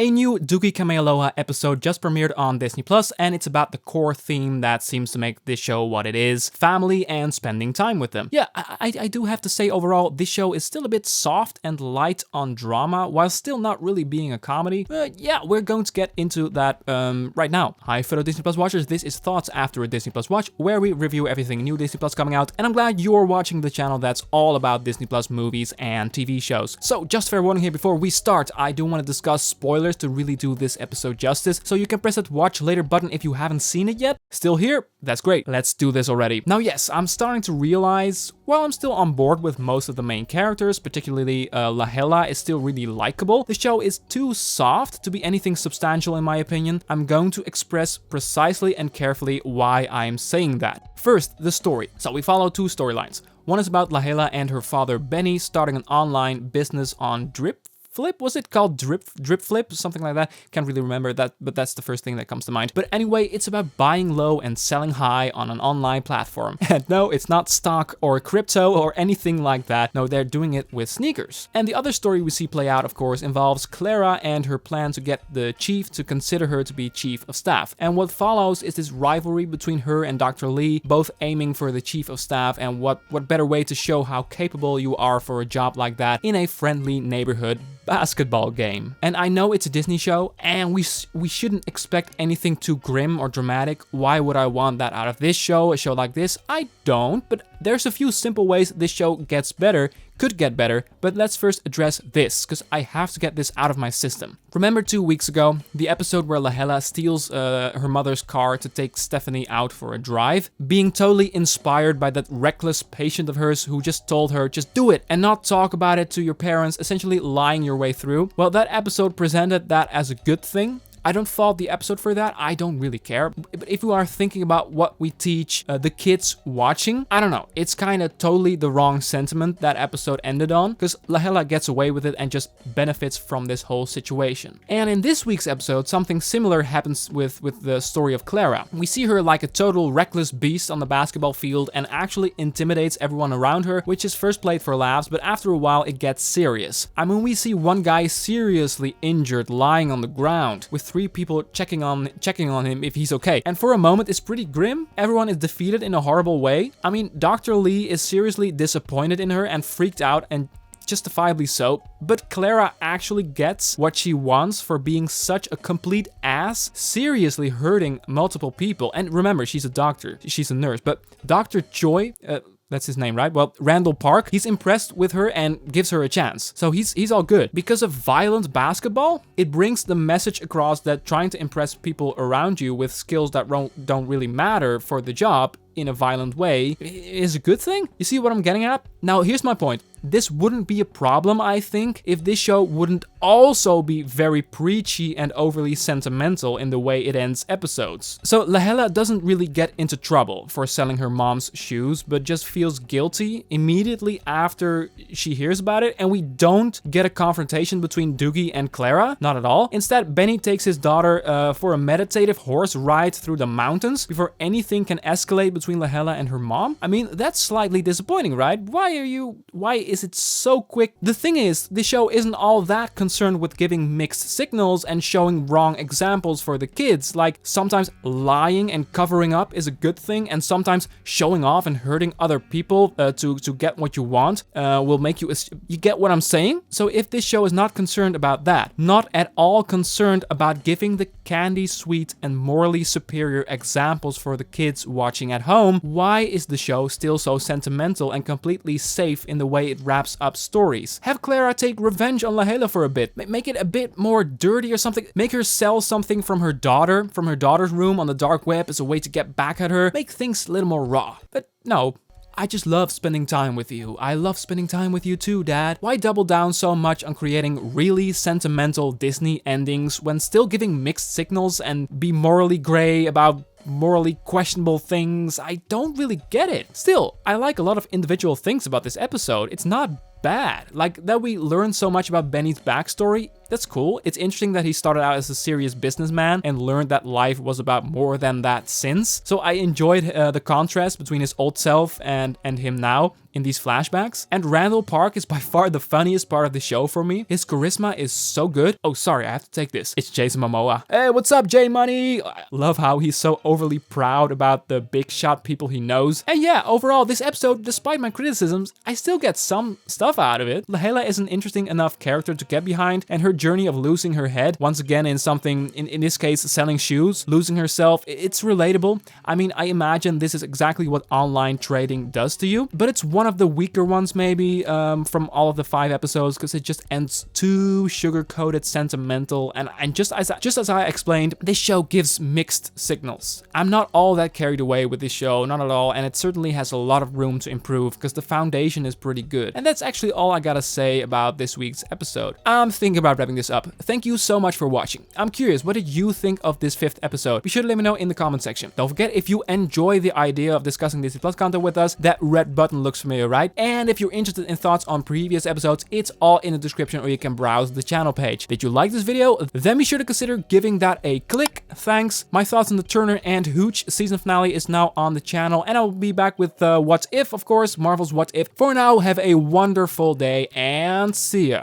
A new Doogie Kamealoha episode just premiered on Disney Plus, and it's about the core theme that seems to make this show what it is: family and spending time with them. Yeah, I do have to say overall, this show is still a bit soft and light on drama, while still not really being a comedy. But yeah, we're going to get into that right now. Hi fellow Disney Plus watchers, this is Thoughts After a Disney Plus Watch, where we review everything new Disney Plus coming out, and I'm glad you're watching the channel that's all about Disney Plus movies and TV shows. So just fair warning here before we start, I do want to discuss spoilers to really do this episode justice, so you can press that watch later button if you haven't seen it yet. Still here? That's great. Let's do this already. Now yes, I'm starting to realize, while I'm still on board with most of the main characters, particularly Lahela is still really likable, the show is too soft to be anything substantial in my opinion. I'm going to express precisely and carefully why I'm saying that. First, the story. So we follow two storylines. One is about Lahela and her father Benny starting an online business on Drip Flip? Was it called Drip Flip? Something like that. Can't really remember that, but that's the first thing that comes to mind. But anyway, it's about buying low and selling high on an online platform. And no, it's not stock or crypto or anything like that. No, they're doing it with sneakers. And the other story we see play out, of course, involves Clara and her plan to get the chief to consider her to be chief of staff. And what follows is this rivalry between her and Dr. Lee, both aiming for the chief of staff, and what better way to show how capable you are for a job like that in a friendly neighborhood basketball game. And I know it's a Disney show, and we shouldn't expect anything too grim or dramatic. Why would I want that out of this show, a show like this? I don't, but there's a few simple ways this show gets better, could get better, but let's first address this, because I have to get this out of my system. Remember 2 weeks ago, the episode where Lahela steals her mother's car to take Stephanie out for a drive, being totally inspired by that reckless patient of hers who just told her, just do it and not talk about it to your parents, essentially lying your way through? Well, that episode presented that as a good thing. I don't fault the episode for that, I don't really care. But if you are thinking about what we teach the kids watching, I don't know, it's kind of totally the wrong sentiment that episode ended on, because Lahela gets away with it and just benefits from this whole situation. And in this week's episode, something similar happens with the story of Clara. We see her like a total reckless beast on the basketball field and actually intimidates everyone around her, which is first played for laughs, but after a while it gets serious. I mean, we see one guy seriously injured lying on the ground, with 3 people checking on him if he's okay. And for a moment it's pretty grim. Everyone is defeated in a horrible way. I mean, Dr. Lee is seriously disappointed in her and freaked out, and justifiably so, but Clara actually gets what she wants for being such a complete ass, seriously hurting multiple people. And remember, she's a doctor, she's a nurse, but Dr. Choi, that's his name, right? Well, Randall Park, he's impressed with her and gives her a chance. So he's all good. Because of violent basketball, it brings the message across that trying to impress people around you with skills that don't really matter for the job in a violent way is a good thing. You see what I'm getting at? Now, here's my point. This wouldn't be a problem, I think, if this show wouldn't also be very preachy and overly sentimental in the way it ends episodes. So Lahela doesn't really get into trouble for selling her mom's shoes, but just feels guilty immediately after she hears about it, and we don't get a confrontation between Doogie and Clara, not at all. Instead, Benny takes his daughter for a meditative horse ride through the mountains before anything can escalate between Lahela and her mom. I mean, that's slightly disappointing, right? Why is it so quick? The thing is, the show isn't all that concerned with giving mixed signals and showing wrong examples for the kids. Like, sometimes lying and covering up is a good thing, and sometimes showing off and hurting other people to get what you want will make you get what I'm saying? So if this show is not concerned about that, not at all concerned about giving the candy sweet and morally superior examples for the kids watching at home, why is the show still so sentimental and completely safe in the way it wraps up stories? Have Clara take revenge on Lahela for a bit. Make it a bit more dirty or something. Make her sell something from her daughter's room on the dark web as a way to get back at her. Make things a little more raw. But no. I just love spending time with you. I love spending time with you too, Dad. Why double down so much on creating really sentimental Disney endings when still giving mixed signals and be morally gray about morally questionable things? I don't really get it. Still, I like a lot of individual things about this episode. It's not bad. Like, that we learn so much about Benny's backstory, that's cool. It's interesting that he started out as a serious businessman and learned that life was about more than that since. So I enjoyed the contrast between his old self and him now in these flashbacks. And Randall Park is by far the funniest part of the show for me. His charisma is so good. Oh, sorry, I have to take this. It's Jason Momoa. Hey, what's up, J Money? I love how he's so overly proud about the big shot people he knows. And yeah, overall, this episode, despite my criticisms, I still get some stuff out of it. Lahela is an interesting enough character to get behind, and her journey of losing her head, once again in something, in this case, selling shoes, losing herself, it's relatable. I mean, I imagine this is exactly what online trading does to you, but it's one of the weaker ones maybe from all of the 5 episodes, because it just ends too sugar-coated, sentimental, and just as I explained, this show gives mixed signals. I'm not all that carried away with this show, not at all, and it certainly has a lot of room to improve, because the foundation is pretty good. And that's actually all I gotta say about this week's episode. I'm thinking about wrapping this up. Thank you so much for watching. I'm curious, what did you think of this 5th episode? Be sure to let me know in the comment section. Don't forget, if you enjoy the idea of discussing Disney Plus content with us, that red button looks familiar, right? And if you're interested in thoughts on previous episodes, it's all in the description, or you can browse the channel page. Did you like this video? Then be sure to consider giving that a click. Thanks. My thoughts on the Turner and Hooch season finale is now on the channel, and I'll be back with What If, of course, Marvel's What If. For now, have a wonderful day, and see ya.